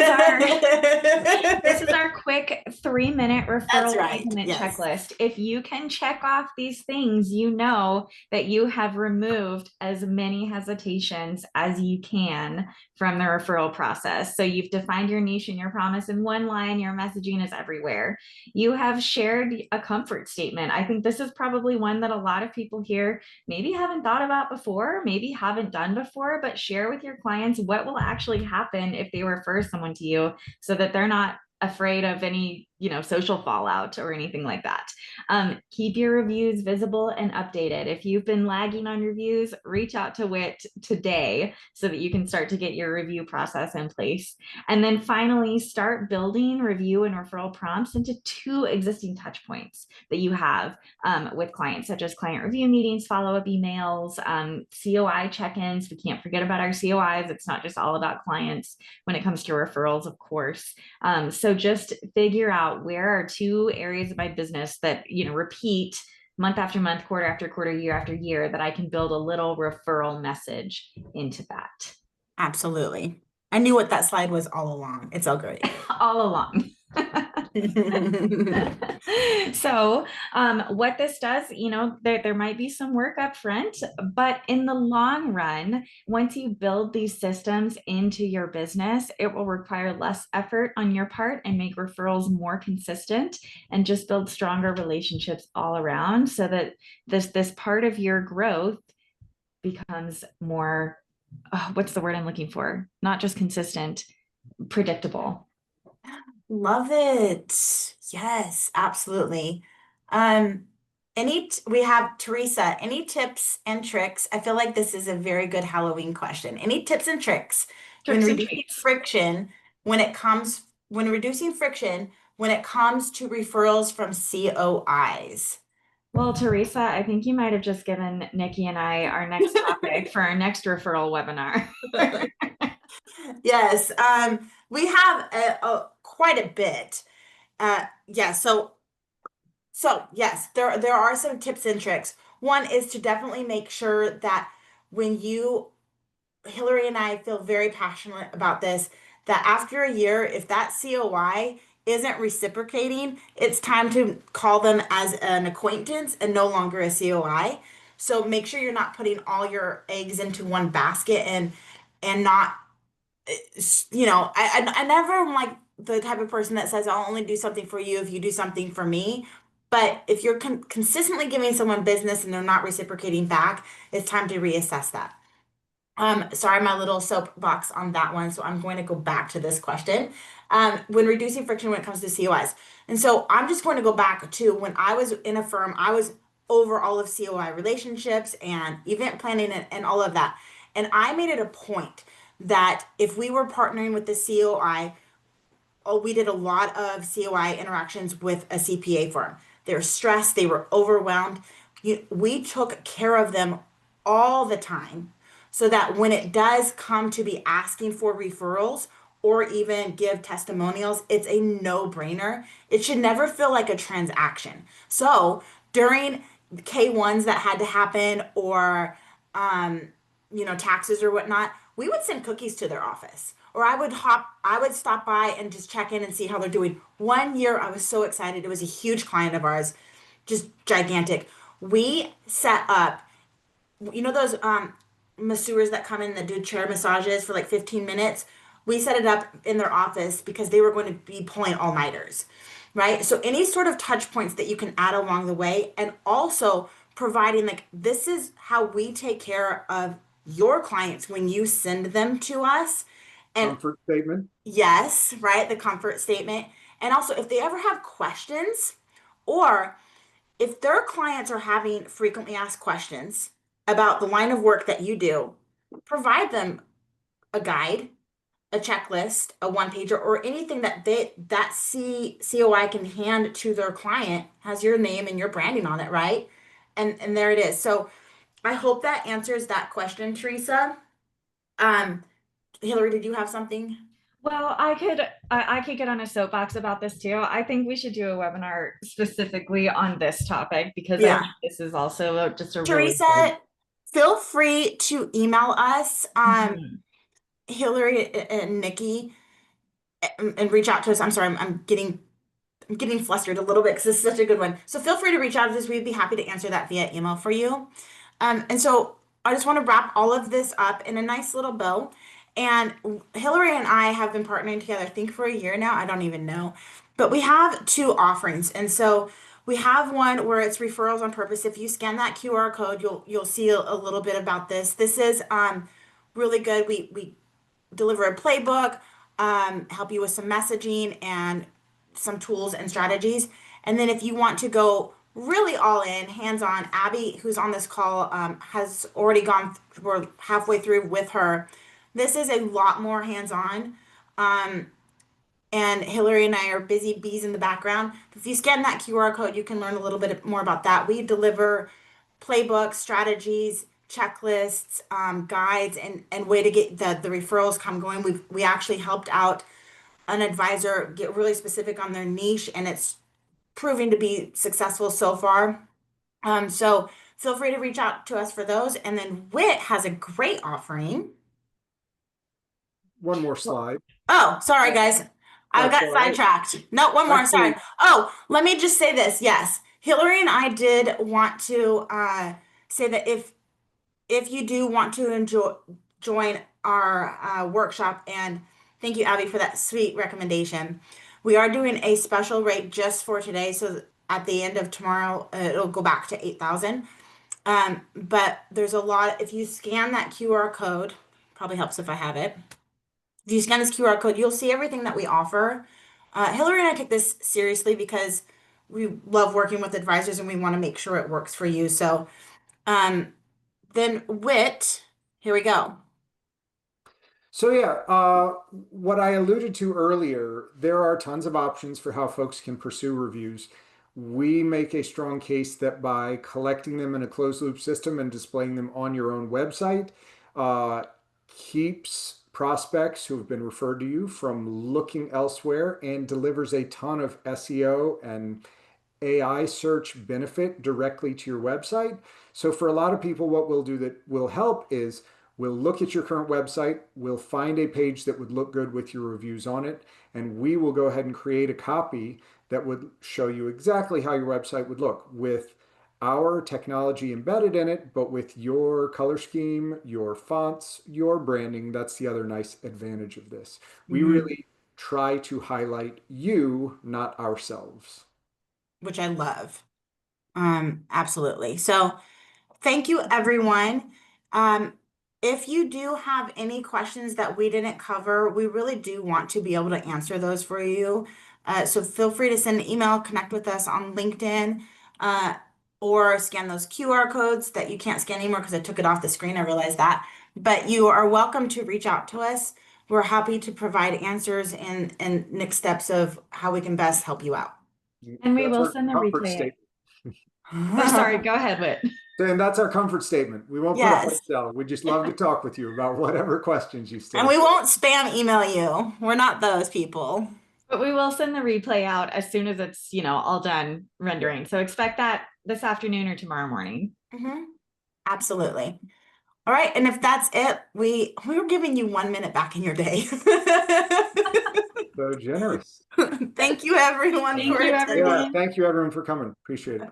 is our quick 3-minute That's referral right. payment Yes. checklist. If you can check off these things, you know that you have removed as many hesitations as you can from the referral process. So you've defined your niche and your promise in one line, your messaging is everywhere. You have shared a comfort statement. I think this is probably one that a lot of people here maybe haven't thought about before, maybe haven't done before, but share with your clients what will actually happen if they refer someone to you so that they're not afraid of any social fallout or anything like that. Keep your reviews visible and updated. If you've been lagging on reviews, reach out to Whit today so that you can start to get your review process in place. And then finally, start building review and referral prompts into 2 existing touch points that you have with clients, such as client review meetings, follow-up emails, COI check-ins. We can't forget about our COIs. It's not just all about clients when it comes to referrals, of course. So just figure out where are 2 areas of my business that repeat month after month, quarter after quarter, year after year, that I can build a little referral message into that. Absolutely. I knew what that slide was all along. It's all great. All along. So what this does, there might be some work up front, but in the long run, once you build these systems into your business, it will require less effort on your part and make referrals more consistent and just build stronger relationships all around so that this part of your growth becomes more, what's the word I'm looking for? Not just consistent, predictable. Love it. Yes, absolutely. Um, we have Teresa, any tips and tricks? I feel like this is a very good Halloween question. Any tips and tricks when Tricks and reducing treats. friction when reducing friction when it comes to referrals from COIs? Well, Teresa, I think you might have just given Niki and I our next topic for our next referral webinar. Yes, we have quite a bit. Yeah, so yes, there are some tips and tricks. One is to definitely make sure that when Hillary and I feel very passionate about this, that after a year, if that COI isn't reciprocating, it's time to call them as an acquaintance and no longer a COI. So make sure you're not putting all your eggs into one basket and not I never am like the type of person that says I'll only do something for you if you do something for me. But if you're consistently giving someone business and they're not reciprocating back, it's time to reassess that. Sorry, my little soapbox on that one. So I'm going to go back to this question. When reducing friction when it comes to COIs. And so I'm just going to go back to when I was in a firm, I was over all of COI relationships and event planning and all of that. And I made it a point that if we were partnering with the COI, we did a lot of COI interactions with a CPA firm. They were stressed, they were overwhelmed. We took care of them all the time so that when it does come to be asking for referrals or even give testimonials, it's a no-brainer. It should never feel like a transaction. So during K1s that had to happen or taxes or whatnot, we would send cookies to their office. Or I would stop by and just check in and see how they're doing. One year I was so excited. It was a huge client of ours, just gigantic. We set up, those masseurs that come in that do chair massages for like 15 minutes? We set it up in their office because they were going to be pulling all-nighters, right? So any sort of touch points that you can add along the way, and also providing like this is how we take care of your clients when you send them to us. And Comfort statement. yes, right, the comfort statement. And also, if they ever have questions, or if their clients are having frequently asked questions about the line of work that you do, provide them a guide, a checklist, a one pager, or anything that COI can hand to their client has your name and your branding on it, right? And there it is. So I hope that answers that question, Teresa. Um, Hillary, did you have something? Well, I could get on a soapbox about this too. I think we should do a webinar specifically on this topic because I think Yeah. this is also just a really good. Teresa, feel free to email us, Mhm. Hillary and Nikki, and reach out to us. I'm sorry, I'm getting flustered a little bit because this is such a good one. So feel free to reach out to us. We'd be happy to answer that via email for you. And so I just want to wrap all of this up in a nice little bow. And Hillary and I have been partnering together, I think for a year now. I don't even know. But we have two offerings. And so we have one where it's referrals on purpose. If you scan that QR code, you'll see a little bit about this. This is really good. We deliver a playbook, help you with some messaging and some tools and strategies. And then if you want to go really all in, hands on, Abby, who's on this call, has already gone, we're halfway through with her. This is a lot more hands on. Um, and Hillary and I are busy bees in the background. If you scan that QR code, you can learn a little bit more about that. We deliver playbooks, strategies, checklists, guides, and way to get the referrals come going. We actually helped out an advisor get really specific on their niche, and it's proving to be successful so far. So feel free to reach out to us for those. And then Whit has a great offering. One more slide. Oh, sorry, guys. I That's got all right. sidetracked. No, one more. Sorry. Actually, Oh, let me just say this. Yes, Hillary and I did want to say that if you do want to join our workshop, and thank you, Abby, for that sweet recommendation. We are doing a special rate just for today. So at the end of tomorrow, it'll go back to 8,000. But there's a lot. If you scan that QR code, probably helps if I have it. If you scan this QR code, you'll see everything that we offer. Hillary and I take this seriously because we love working with advisors and we want to make sure it works for you. So, um, then Whit, here we go. so yeah, what I alluded to earlier, there are tons of options for how folks can pursue reviews. We make a strong case that by collecting them in a closed loop system and displaying them on your own website, uh, keeps prospects who have been referred to you from looking elsewhere and delivers a ton of SEO and AI search benefit directly to your website. So for a lot of people, what we'll do that will help is we'll look at your current website, we'll find a page that would look good with your reviews on it, and we will go ahead and create a copy that would show you exactly how your website would look with our technology embedded in it, but with your color scheme, your fonts, your branding. That's the other nice advantage of this. We Mhm. really try to highlight you, not ourselves. Which I love. Absolutely. So, thank you, everyone. Um, if you do have any questions that we didn't cover, we really do want to be able to answer those for you. So feel free to send an email, connect with us on LinkedIn, uh, or scan those QR codes that you can't scan anymore because I took it off the screen. I realized that. But you are welcome to reach out to us. We're happy to provide answers and next steps of how we can best help you out. And we That's will our send the comfort replay. statement. Oh, sorry, go ahead, Whit. And that's our comfort statement. We won't put a hard Yes. sell. We just love to talk with you about whatever questions you And still we have. won't spam email you. We're not those people. But we will send the replay out as soon as it's, all done Yeah. rendering. So expect that this afternoon or tomorrow morning. Hmm. Absolutely. All right. And if that's it, we were giving you 1 minute back in your day. So generous. Thank you, everyone, for Thank you, Yeah. attending. everyone. Thank you, everyone, for coming. Appreciate it.